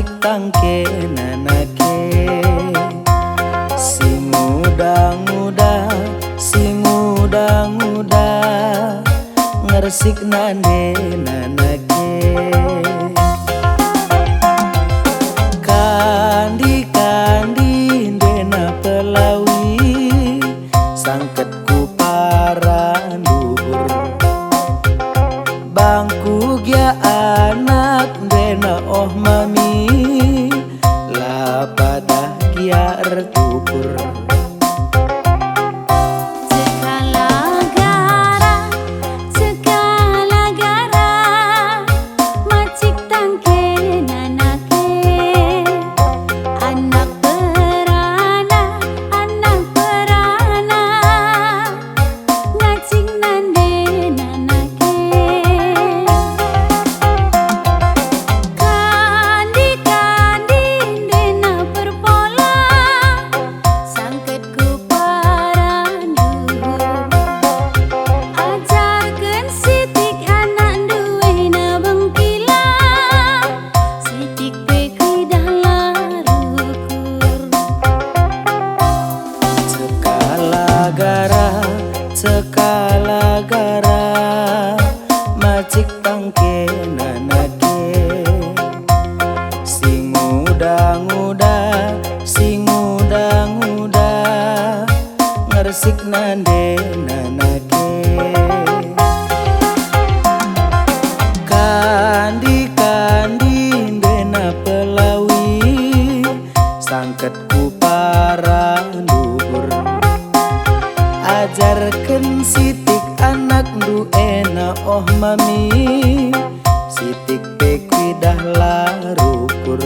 macik tangke nanake. Sing muda-muda, sing muda-muda, ngersik nande nanake. Kandi-kandi dena pelawi, sangketku paranduhur. Bangku gya anak dena oh mami, la pada gya ertukur. Sekala gara macik tangke nanake. Sing muda-muda, sing muda-muda, ngersik nande nanake. Kandi-kandi dena pelawi, sangketku paranduhur. Ajarkan sitik anak du ena oh mami, sitik pekwi dah larukur.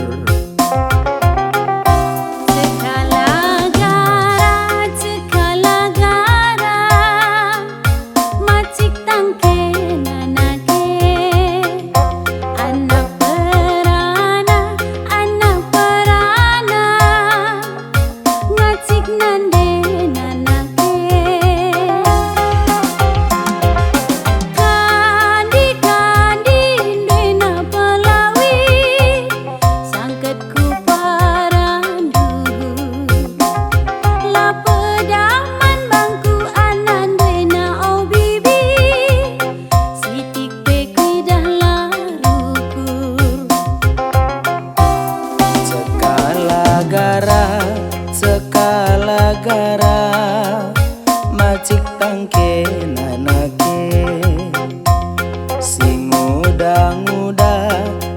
Sekala gara macik tangke nanake. Sing muda-muda,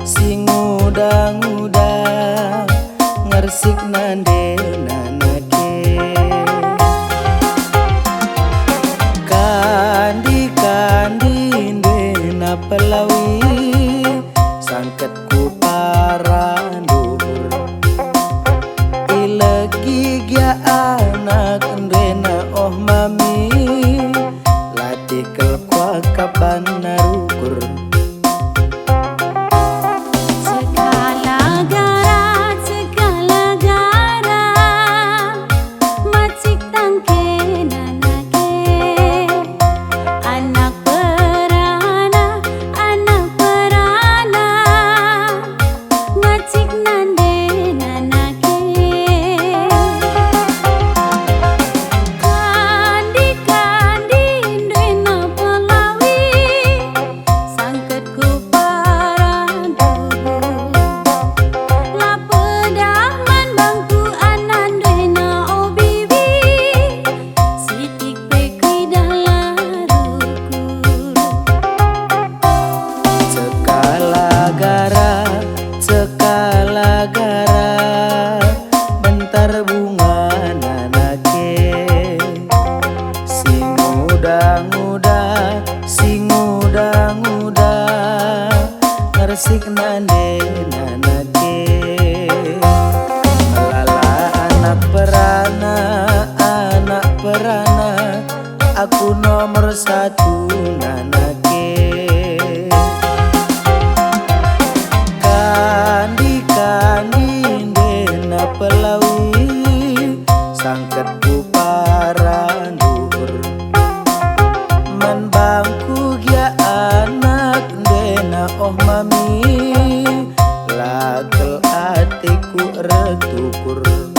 sing muda-muda, ngersik nande nanake. Kandi-kandi dena pelawi, sangketku paranduhur. Ilegi gya anak dena oh mami, latih kelkwa kaban narukur. Sekala gara bentar bunga nanake. Sing muda-muda, sing muda-muda, ngersik nande nanake. Lala anak perana, aku nomor satu nanake. Kandi-kandi dena pelawi, sangketku paranduhur. Man bangku gya anak dena oh mami, lakel hatiku retukur.